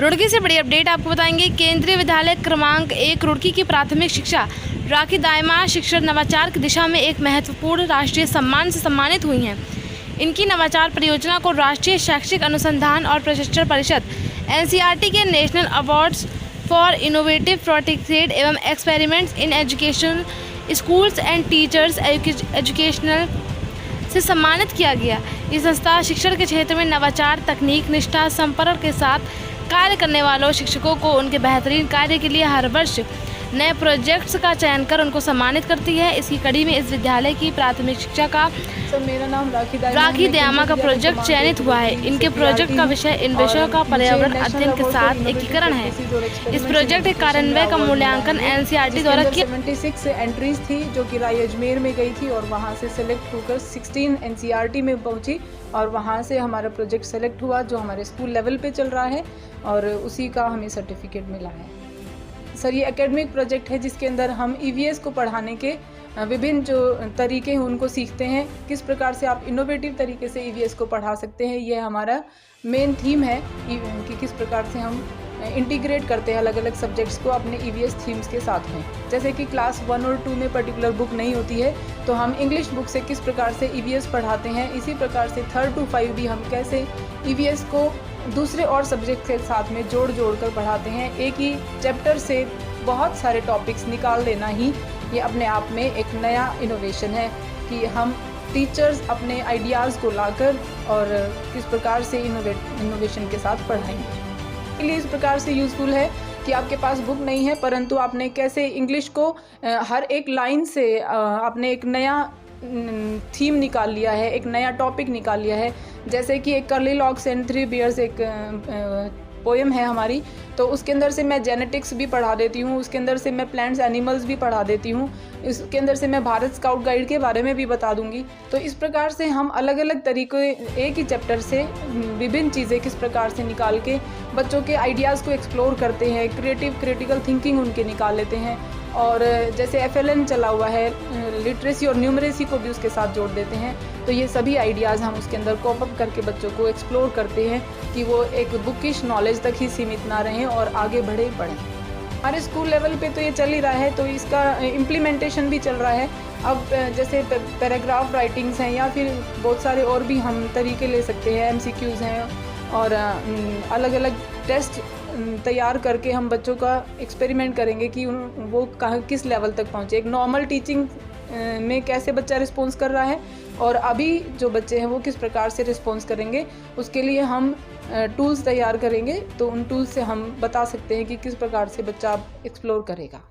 रुड़की से बड़ी अपडेट आपको बताएंगे। केंद्रीय विद्यालय क्रमांक 1 रुड़की की प्राथमिक शिक्षा राखी दायमा शिक्षण नवाचार की दिशा में एक महत्वपूर्ण राष्ट्रीय सम्मान से सम्मानित हुई हैं। इनकी नवाचार परियोजना को राष्ट्रीय शैक्षिक अनुसंधान और प्रशिक्षण परिषद NCERT के national awards for innovative protected एवं experiments in education schools and teachers educational से सम्मानित किया गया। ये संस्था शिक्षण के क्षेत्र में नवाचार, तकनीक, निष्ठा, समर्पण के साथ कार्य करने वालों शिक्षकों को उनके बेहतरीन कार्य के लिए हर वर्ष नए प्रोजेक्ट्स का चयन कर उनको सम्मानित करती है। इसकी कड़ी में इस विद्यालय की प्राथमिक शिक्षा का मेरा नाम राखी दायमा का प्रोजेक्ट चयनित हुआ है। इनके प्रोजेक्ट का विषय इन विषयों का पर्यावरण अध्ययन के साथ एकीकरण है। इस प्रोजेक्ट के कार्यान्वयन का मूल्यांकन NCERT द्वारा किया। 76 एंट्रीज थी जो कि राय अजमेर में गई थी और वहाँ से सेलेक्ट होकर 16 NCERT में पहुँची और वहाँ से हमारा प्रोजेक्ट सेलेक्ट हुआ जो हमारे स्कूल लेवल पे चल रहा है और उसी का हमें सर्टिफिकेट मिला है। सर, ये एकेडमिक प्रोजेक्ट है जिसके अंदर हम EVS को पढ़ाने के विभिन्न जो तरीके हैं उनको सीखते हैं। किस प्रकार से आप इनोवेटिव तरीके से EVS को पढ़ा सकते हैं, ये हमारा मेन थीम है कि किस प्रकार से हम इंटीग्रेट करते हैं अलग अलग सब्जेक्ट्स को अपने EVS थीम्स के साथ में। जैसे कि क्लास 1 और 2 में पर्टिकुलर बुक नहीं होती है तो हम इंग्लिश बुक से किस प्रकार से EVS पढ़ाते हैं, इसी प्रकार से 3rd to 5 भी हम कैसे EVS को दूसरे और सब्जेक्ट के साथ में जोड़ कर पढ़ाते हैं। एक ही चैप्टर से बहुत सारे टॉपिक्स निकाल लेना ही ये अपने आप में एक नया इनोवेशन है कि हम टीचर्स अपने आइडियाज़ को लाकर और किस प्रकार से इनोवेशन के साथ पढ़ाएंगे। के लिए इस प्रकार से यूज़फुल है कि आपके पास बुक नहीं है परंतु आपने कैसे इंग्लिश को हर एक लाइन से आपने एक नया थीम निकाल लिया है, एक नया टॉपिक निकाल लिया है। जैसे कि एक कर्ली लॉक्स एंड 3 बियर्स एक पोएम है हमारी, तो उसके अंदर से मैं जेनेटिक्स भी पढ़ा देती हूँ, उसके अंदर से मैं प्लांट्स एनिमल्स भी पढ़ा देती हूँ, इसके अंदर से मैं भारत स्काउट गाइड के बारे में भी बता दूँगी। तो इस प्रकार से हम अलग अलग तरीके एक ही चैप्टर से विभिन्न चीज़ें किस प्रकार से निकाल के बच्चों के आइडियाज़ को एक्सप्लोर करते हैं, क्रिटिकल थिंकिंग उनके निकाल लेते हैं। और जैसे FLN चला हुआ है, लिटरेसी और न्यूमरेसी को भी उसके साथ जोड़ देते हैं। तो ये सभी आइडियाज़ हम उसके अंदर कॉप अप करके बच्चों को एक्सप्लोर करते हैं कि वो एक बुकिश नॉलेज तक ही सीमित ना रहें और आगे पढ़ें। हमारे स्कूल लेवल पे तो ये चल ही रहा है, तो इसका इम्प्लीमेंटेशन भी चल रहा है। अब जैसे पैराग्राफ राइटिंग्स हैं या फिर बहुत सारे और भी हम तरीके ले सकते हैं, MCQs हैं और अलग अलग टेस्ट तैयार करके हम बच्चों का एक्सपेरिमेंट करेंगे कि वो किस लेवल तक पहुँचे। एक नॉर्मल टीचिंग में कैसे बच्चा रिस्पॉन्स कर रहा है और अभी जो बच्चे हैं वो किस प्रकार से रिस्पॉन्स करेंगे, उसके लिए हम टूल्स तैयार करेंगे। तो उन टूल्स से हम बता सकते हैं कि किस प्रकार से बच्चा एक्सप्लोर करेगा।